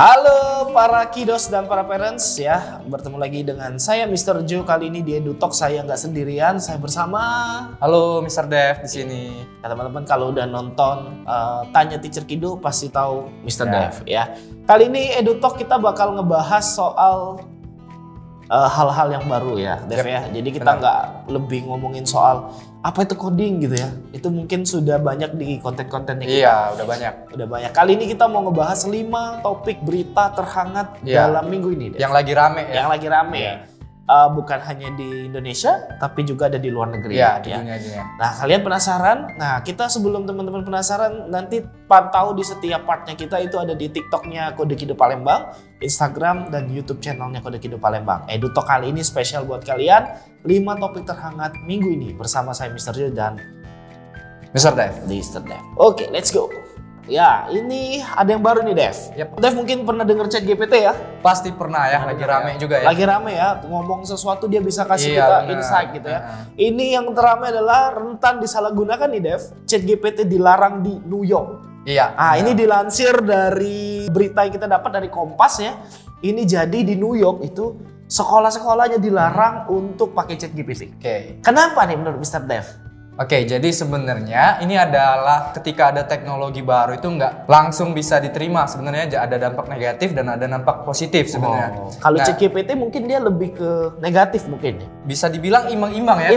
Halo para kiddos dan para parents ya, bertemu lagi dengan saya Mr. Joe. Kali ini di EduTalk saya nggak sendirian, saya bersama. Halo Mr. Dev di sini. Ya, teman-teman kalau udah nonton Tanya Teacher Kido pasti tahu Mr. Dev ya. Kali ini EduTalk kita bakal ngebahas soal hal-hal yang baru ya, Dev ya. Jadi kita nggak lebih ngomongin soal apa itu coding gitu ya. Itu mungkin sudah banyak di konten-kontennya kita. Iya, udah banyak. Kali ini kita mau ngebahas 5 topik berita terhangat dalam minggu ini, Dev. Yang lagi rame ya. Yang lagi rame. Bukan hanya di Indonesia, tapi juga ada di luar negeri. Iya, di dunia. Nah, kalian penasaran? Nah, kita sebelum teman-teman penasaran, nanti pantau di setiap partnya kita itu ada di TikToknya Kode Kido Palembang, Instagram, dan YouTube channelnya Kode Kido Palembang. EduTalk kali ini spesial buat kalian, 5 topik terhangat minggu ini bersama saya Mr. Joe dan Mr. Dev. Mr. Dev. Oke, let's go. Ya, ini ada yang baru nih, Dev. Dev mungkin pernah denger ChatGPT ya? Pasti pernah ya, lagi rame juga ya. Lagi rame ya, ngomong sesuatu dia bisa kasih kita insight gitu ya. Ini yang terame adalah rentan disalahgunakan nih, Dev. ChatGPT dilarang di New York. Iya. Ini dilansir dari berita yang kita dapat dari Kompas ya. Ini jadi di New York itu sekolah-sekolahnya dilarang untuk pakai ChatGPT. Oke. Kenapa nih menurut Mr. Dev? Oke, jadi sebenarnya ini adalah ketika ada teknologi baru itu nggak langsung bisa diterima. Sebenarnya ada dampak negatif dan ada dampak positif sebenarnya. Kalau ChatGPT mungkin dia lebih ke negatif mungkin ya? Bisa dibilang imbang-imbang ya,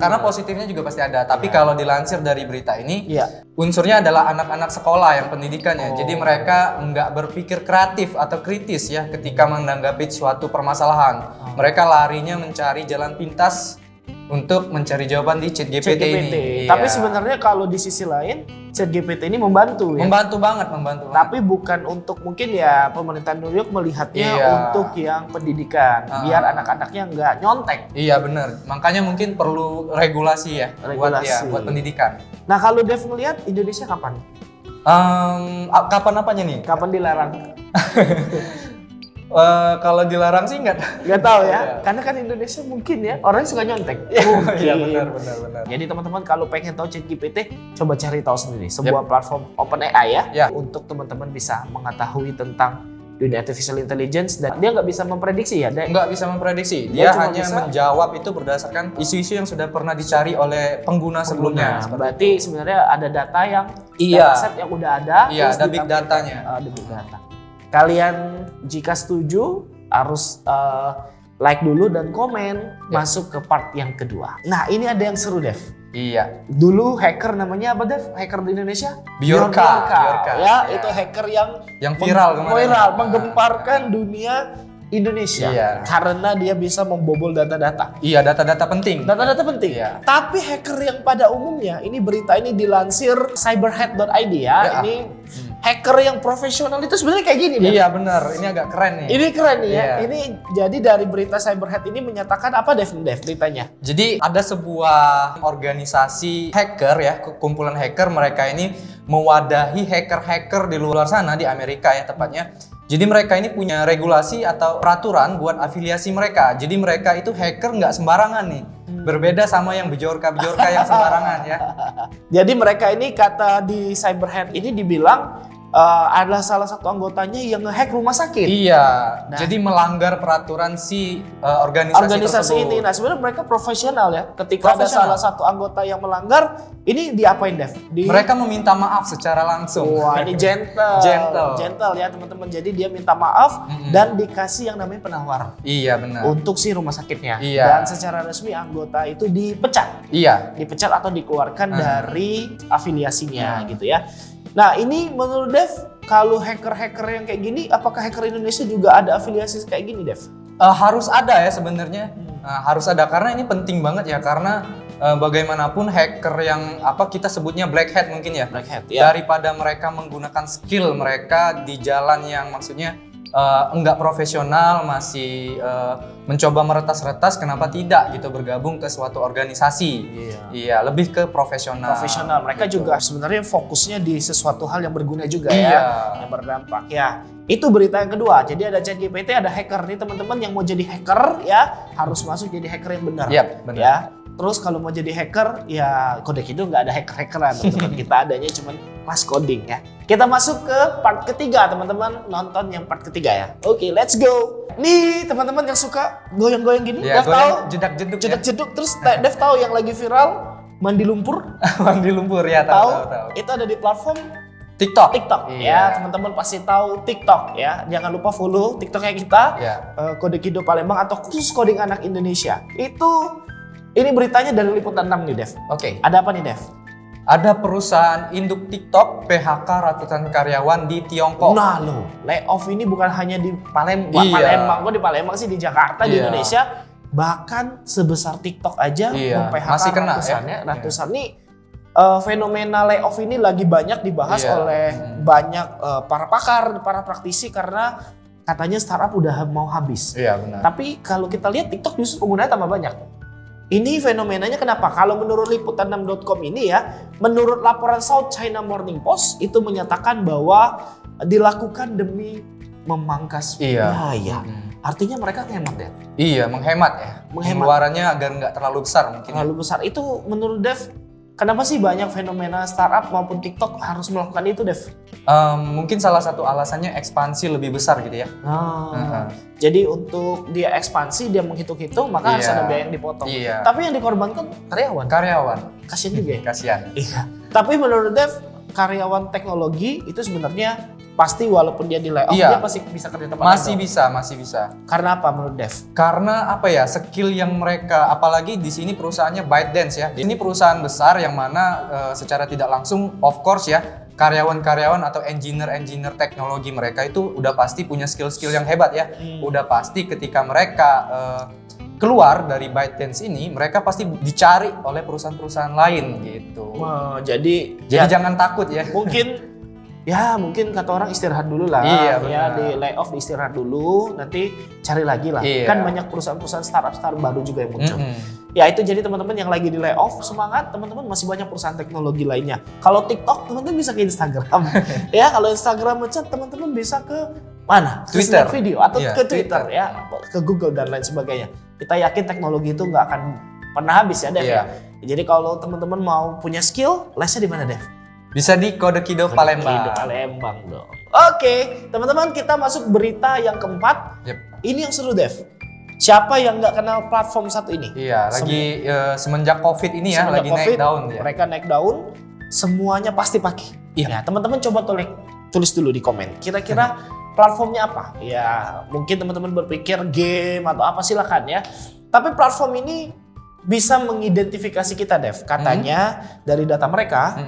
karena positifnya juga pasti ada. Tapi kalau dilansir dari berita ini, unsurnya adalah anak-anak sekolah yang pendidikannya. Jadi mereka nggak berpikir kreatif atau kritis ya ketika menanggapi suatu permasalahan. Mereka larinya mencari jalan pintas untuk mencari jawaban di ChatGPT ini. Tapi sebenarnya kalau di sisi lain ChatGPT ini membantu ya. Membantu banget. Tapi bukan untuk mungkin ya pemerintah New York melihatnya untuk yang pendidikan, biar anak-anaknya nggak nyontek. Iya benar. Makanya mungkin perlu regulasi ya. Buat pendidikan. Nah kalau Dev melihat Indonesia kapan? Kapan apanya nih? Kapan dilarang? Kalau dilarang sih nggak tahu ya, karena kan Indonesia mungkin ya orangnya suka nyontek. Iya benar. Jadi teman-teman kalau pengen tahu ChatGPT, coba cari tahu sendiri sebuah platform OpenAI ya, untuk teman-teman bisa mengetahui tentang dunia artificial intelligence dan dia nggak bisa memprediksi ya, nggak bisa memprediksi. Dia hanya menjawab itu berdasarkan isu-isu yang sudah pernah dicari oleh pengguna sebelumnya. Berarti sebenarnya ada data yang dataset yang udah ada. Iya, ada big datanya. Ada big data. Kalian jika setuju harus like dulu dan komen masuk ke part yang kedua. Nah ini ada yang seru Dev. Iya. Dulu hacker namanya apa Dev? Hacker di Indonesia? Bjorka. Ya itu hacker yang viral kemarin. Menggemparkan dunia Indonesia karena dia bisa membobol data-data. Iya, data-data penting. Data-data penting. Iya. Tapi hacker yang pada umumnya, ini berita ini dilansir cyberhead.id ya. Ini hacker yang profesional itu sebenarnya kayak gini. Iya benar, ini agak keren nih. Ini keren nih ya. Ini jadi dari berita cyberhead ini menyatakan apa Dev beritanya? Jadi ada sebuah organisasi hacker ya, kumpulan hacker, mereka ini mewadahi hacker-hacker di luar sana di Amerika ya tepatnya. Jadi mereka ini punya regulasi atau peraturan buat afiliasi mereka. Jadi mereka itu hacker nggak sembarangan nih. Berbeda sama yang bejorka yang sembarangan ya. Jadi mereka ini kata di cyberhead ini dibilang adalah salah satu anggotanya yang nge-hack rumah sakit. Iya. Jadi melanggar peraturan si organisasi ini. Nah sebenarnya mereka profesional ya. Ketika ada salah satu anggota yang melanggar, ini diapain Dev? Mereka meminta maaf secara langsung. Wah ini gentle ya teman-teman. Jadi dia minta maaf dan dikasih yang namanya penawar. Iya benar. Untuk si rumah sakitnya. Iya. Dan secara resmi anggota itu dipecat. Iya. Dipecat atau dikeluarkan dari afiliasinya gitu ya. Nah ini menurut Dev, kalau hacker-hacker yang kayak gini, apakah hacker Indonesia juga ada afiliasi kayak gini Dev? Harus ada ya sebenarnya, harus ada karena ini penting banget ya karena bagaimanapun hacker yang kita sebutnya black hat mungkin ya, daripada mereka menggunakan skill mereka di jalan yang maksudnya enggak profesional, masih mencoba meretas-retas, kenapa tidak gitu bergabung ke suatu organisasi. Iya, lebih ke profesional. Mereka juga sebenarnya fokusnya di sesuatu hal yang berguna juga ya, yang berdampak ya. Itu berita yang kedua. Jadi ada ChatGPT, ada hacker nih teman-teman yang mau jadi hacker ya harus masuk jadi hacker yang benar. Benar. Ya. Terus kalau mau jadi hacker, ya Kode Kido nggak ada hacker-hackeran teman-teman. Kita adanya cuman kelas coding ya. Kita masuk ke part ketiga teman-teman, nonton yang part ketiga ya. Oke, let's go. Nih teman-teman yang suka goyang-goyang gini, Ya, Dev tahu? jedak-jeduk. Jeduk-jeduk, terus Dev tahu yang lagi viral mandi lumpur? Mandi lumpur ya, tahu. Itu ada di platform TikTok. TikTok Iya. ya, teman-teman pasti tahu TikTok ya. Jangan lupa follow TikToknya kita, Iya. Kode Kido Palembang atau khusus coding anak Indonesia. Ini beritanya dari Liputan 6 nih, Dev. Oke. Ada apa nih, Dev? Ada perusahaan induk TikTok PHK ratusan karyawan di Tiongkok. Nah lo, layoff ini bukan hanya di Palembang, Iya. kok di Palembang sih, di Jakarta, di Iya. Indonesia. Bahkan sebesar TikTok aja Iya, mem-PHK masih kena ratusan ya. ratusan nih. Fenomena layoff ini lagi banyak dibahas Iya. oleh banyak para pakar, para praktisi karena katanya startup udah mau habis. Iya, benar. Tapi kalau kita lihat TikTok justru penggunanya tambah banyak. Ini fenomenanya kenapa? Kalau menurut liputan6.com ini ya, menurut laporan South China Morning Post itu menyatakan bahwa dilakukan demi memangkas biaya. Artinya mereka hemat ya. Iya, menghemat ya. Menghemat. Pengeluarannya agar nggak terlalu besar mungkin. Terlalu besar. Itu menurut Dev, kenapa sih banyak fenomena startup maupun TikTok harus melakukan itu, Dev? Mungkin salah satu alasannya ekspansi lebih besar gitu ya. Jadi untuk dia ekspansi, dia menghitung-hitung, maka harus Iya. ada biaya yang dipotong. Iya. Tapi yang dikorbankan karyawan. Karyawan. Kasian juga ya. Kasihan. Iya. Tapi menurut Dev, karyawan teknologi itu sebenarnya pasti walaupun dia di layoff, Iya. dia pasti bisa kerja tempat Masih lain. masih bisa. Karena apa menurut Dev? Karena apa ya, skill yang mereka, apalagi di sini perusahaannya ByteDance ya. Ini perusahaan besar yang mana secara tidak langsung, of course ya, karyawan-karyawan atau engineer teknologi mereka itu udah pasti punya skill-skill yang hebat ya. Udah pasti ketika mereka keluar dari ByteDance ini, mereka pasti dicari oleh perusahaan-perusahaan lain gitu. Jadi Jangan takut ya. mungkin kata orang istirahat dulu lah. Iya, Ya benar. di layoff, di istirahat dulu, nanti cari lagi lah. Iya. Kan banyak perusahaan-perusahaan startup baru juga yang muncul. Mm-mm. Ya itu jadi teman-teman yang lagi di layoff, semangat teman-teman, masih banyak perusahaan teknologi lainnya. Kalau TikTok teman-teman bisa ke Instagram. Ya kalau Instagram ngechat teman-teman bisa ke mana? Ke Twitter. Snap video atau Iya, ke Twitter Twitter. ya, ke Google dan lain sebagainya. Kita yakin teknologi itu nggak akan pernah habis ya, Dev. Iya. Ya? Jadi kalau teman-teman mau punya skill, lesnya di mana, Dev? Bisa di Kode Kido Palembang. Palembang dong. Oke, teman-teman kita masuk berita yang keempat. Yep. Ini yang seru, Dev. Siapa yang nggak kenal platform satu ini? Iya, lagi semenjak COVID ini ya, Semenjak lagi COVID, naik daun ya. Mereka naik daun, semuanya pasti pakai. Iya. Ya, teman-teman coba tulis dulu di komen. Kira-kira platformnya apa? Ya, mungkin teman-teman berpikir game atau apa, silakan ya. Tapi platform ini bisa mengidentifikasi kita, Dev. Katanya dari data mereka,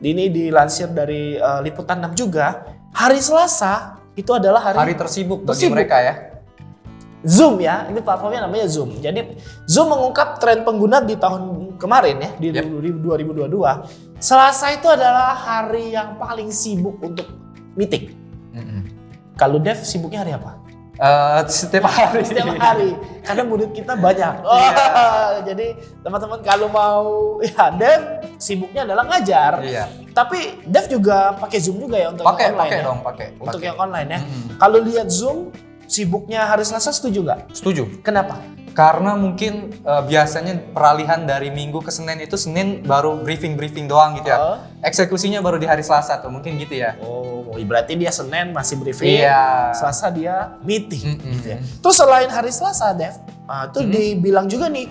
ini dilansir dari Liputan 6 juga, hari Selasa itu adalah hari tersibuk bagi tersibuk. mereka ya. Zoom ya, ini platformnya namanya Zoom. Jadi Zoom mengungkap tren pengguna di tahun kemarin ya, di 2022. Selasa itu adalah hari yang paling sibuk untuk meeting. Kalau Dev sibuknya hari apa? Setiap hari. Setiap hari, karena murid kita banyak. Jadi teman-teman kalau mau, ya Dev sibuknya adalah ngajar. Iya. Tapi Dev juga pakai Zoom juga ya untuk yang online Pakai ya? dong, pakai. Untuk yang online ya. Kalau lihat Zoom, sibuknya hari Selasa, setuju nggak? Setuju. Kenapa? Karena mungkin biasanya peralihan dari Minggu ke Senin itu Senin baru briefing doang gitu ya. Eksekusinya baru di hari Selasa tuh, mungkin gitu ya. Oh, berarti dia Senin masih briefing, Iya. Selasa dia meeting gitu ya. Terus selain hari Selasa, Dev, itu dibilang juga nih,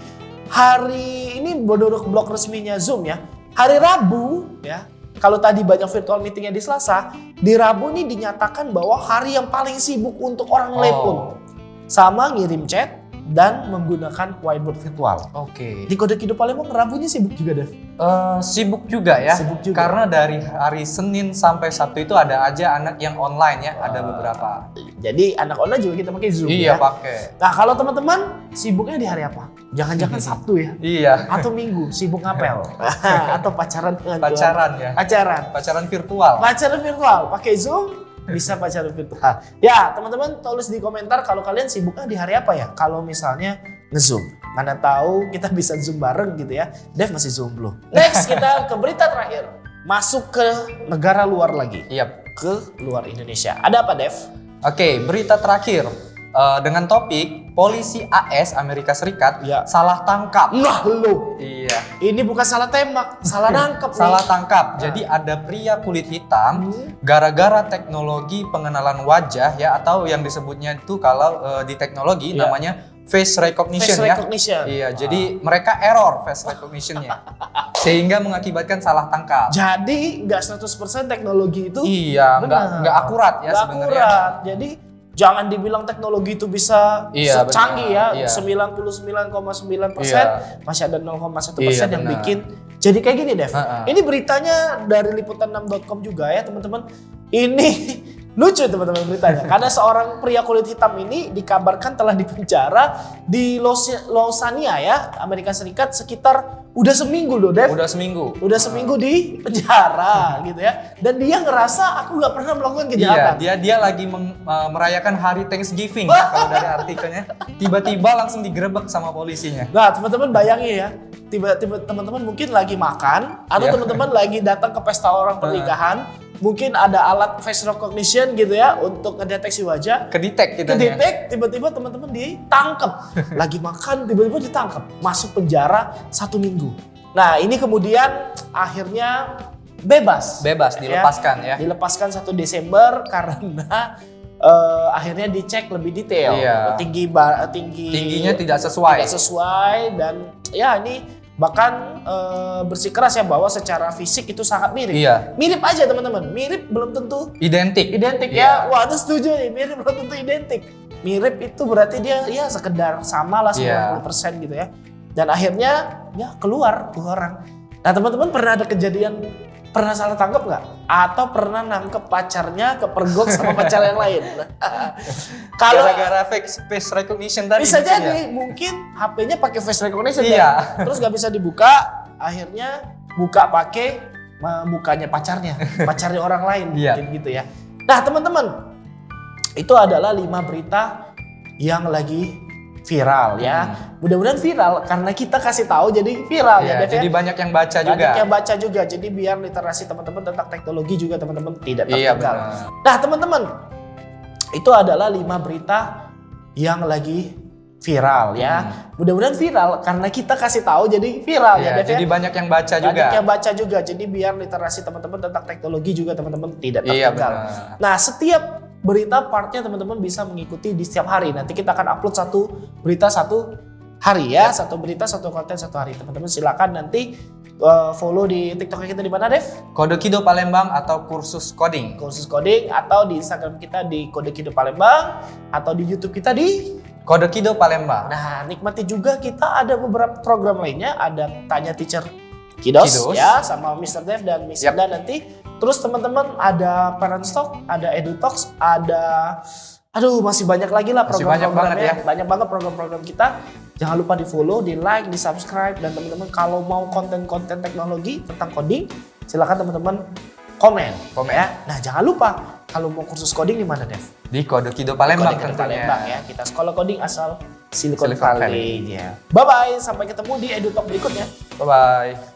hari ini menurut blog resminya Zoom ya, hari Rabu ya, kalau tadi banyak virtual meetingnya di Selasa, di Rabu nih dinyatakan bahwa hari yang paling sibuk untuk orang telepon. Sama ngirim chat dan menggunakan whiteboard virtual. Oke. Di Kode Kido Palembang Rabunya sibuk juga, Dev. Sibuk juga ya. Sibuk juga. Karena dari hari Senin sampai Sabtu itu ada aja anak yang online ya, ada beberapa. Jadi anak online juga kita pakai Zoom ya. Iya, pakai. Nah kalau teman-teman sibuknya di hari apa? Jangan-jangan Sabtu ya? Iya. Atau Minggu sibuk ngapel? Atau pacaran dengan Pacaran ya. Pacaran virtual. Pacaran virtual, pakai Zoom bisa pacaran virtual. Ya teman-teman tulis di komentar kalau kalian sibuknya di hari apa ya? Kalau misalnya nge-Zoom, mana tahu kita bisa Zoom bareng gitu ya. Dev masih Zoom belum. Next kita ke berita terakhir, masuk ke negara luar lagi, Iya. ke luar Indonesia. Ada apa, Dev? Oke, berita terakhir. dengan topik polisi AS Amerika Serikat salah tangkap. Nah lo, Iya. ini bukan salah tembak, salah nangkep nih. Salah tangkap. Jadi ada pria kulit hitam gara-gara teknologi pengenalan wajah ya, atau yang disebutnya itu kalau di teknologi namanya face recognition ya. Iya, jadi mereka error face recognition-nya. Sehingga mengakibatkan salah tangkap. Jadi nggak 100% teknologi itu nggak akurat ya sebenarnya. Akurat. Jadi jangan dibilang teknologi itu bisa secanggih ya, 99,9%, masih ada 0,1% yang bikin. Jadi kayak gini, Dev. Ini beritanya dari liputan6.com juga ya, teman-teman. Ini lucu teman-teman beritanya. Karena seorang pria kulit hitam ini dikabarkan telah dipenjara di Lausanne ya, Amerika Serikat sekitar udah seminggu loh, Dev. Udah seminggu di penjara gitu ya. Dan dia ngerasa aku nggak pernah melakukan kejahatan. Iya, dia lagi merayakan hari Thanksgiving ya, kalau dari artikelnya. Tiba-tiba langsung digerebek sama polisinya. Nah, teman-teman bayangin ya. Tiba-tiba teman-teman mungkin lagi makan atau teman-teman lagi datang ke pesta orang pernikahan. Mungkin ada alat face recognition gitu ya untuk ngedeteksi wajah. Kedetek tiba-tiba teman-teman ditangkap. Lagi makan tiba-tiba ditangkap. Masuk penjara 1 minggu. Nah ini kemudian akhirnya bebas dilepaskan ya. Dilepaskan 1 Desember karena akhirnya dicek lebih detail. Tingginya tidak sesuai dan ya ini bahkan bersikeras ya bahwa secara fisik itu sangat mirip. Mirip aja teman-teman, mirip belum tentu identik ya. Wah, itu setuju nih, mirip belum tentu identik. Mirip itu berarti dia ya sekedar sama lah 90% gitu ya. Dan akhirnya ya keluar 2 orang. Nah teman-teman pernah ada kejadian pernah salah tangkap nggak? Atau pernah nangkep pacarnya kepergok sama pacar yang lain? Kalau gara-gara face recognition tadi. Bisa jadi mungkin HP-nya pakai face recognition terus nggak bisa dibuka, akhirnya buka pakai mukanya pacarnya orang lain mungkin gitu ya. Nah teman-teman, itu adalah 5 berita yang lagi viral ya. Mudah-mudahan viral karena kita kasih tahu jadi viral ya. Jadi banyak yang baca juga. Banyak yang baca juga. Jadi biar literasi teman-teman tentang teknologi juga teman-teman tidak tertinggal. Nah, teman-teman, itu adalah 5 berita yang lagi viral ya. Mudah-mudahan viral karena kita kasih tahu jadi viral ya. Jadi banyak yang baca juga. Banyak yang baca juga. Jadi biar literasi teman-teman tentang teknologi juga teman-teman tidak tertinggal. Nah, setiap berita partnya teman-teman bisa mengikuti di setiap hari. Nanti kita akan upload 1 berita 1 hari ya. 1 berita 1 konten 1 hari. Teman-teman silakan nanti follow di TikTok kita di mana, Dev? Kode Kido Palembang atau kursus coding. Kursus coding atau di Instagram kita di Kode Kido Palembang atau di YouTube kita di Kode Kido Palembang. Nah, nikmati juga kita ada beberapa program lainnya, ada Tanya Teacher Kidos ya sama Mr. Dev dan Miss Ida nanti. Terus teman-teman ada Parents Talk, ada Edu Talks, ada masih banyak lagi lah program-programnya. Banyak banget program-program kita. Jangan lupa di-follow, di-like, di-subscribe, dan teman-teman kalau mau konten-konten teknologi tentang coding, silakan teman-teman komen ya. Nah, jangan lupa kalau mau kursus coding di mana, Dev? Di Kode Kido Palembang tentunya. Palembang ya. Kita sekolah coding asal Silicon Valley. Bye bye, sampai ketemu di Edu Talk berikutnya. Bye bye.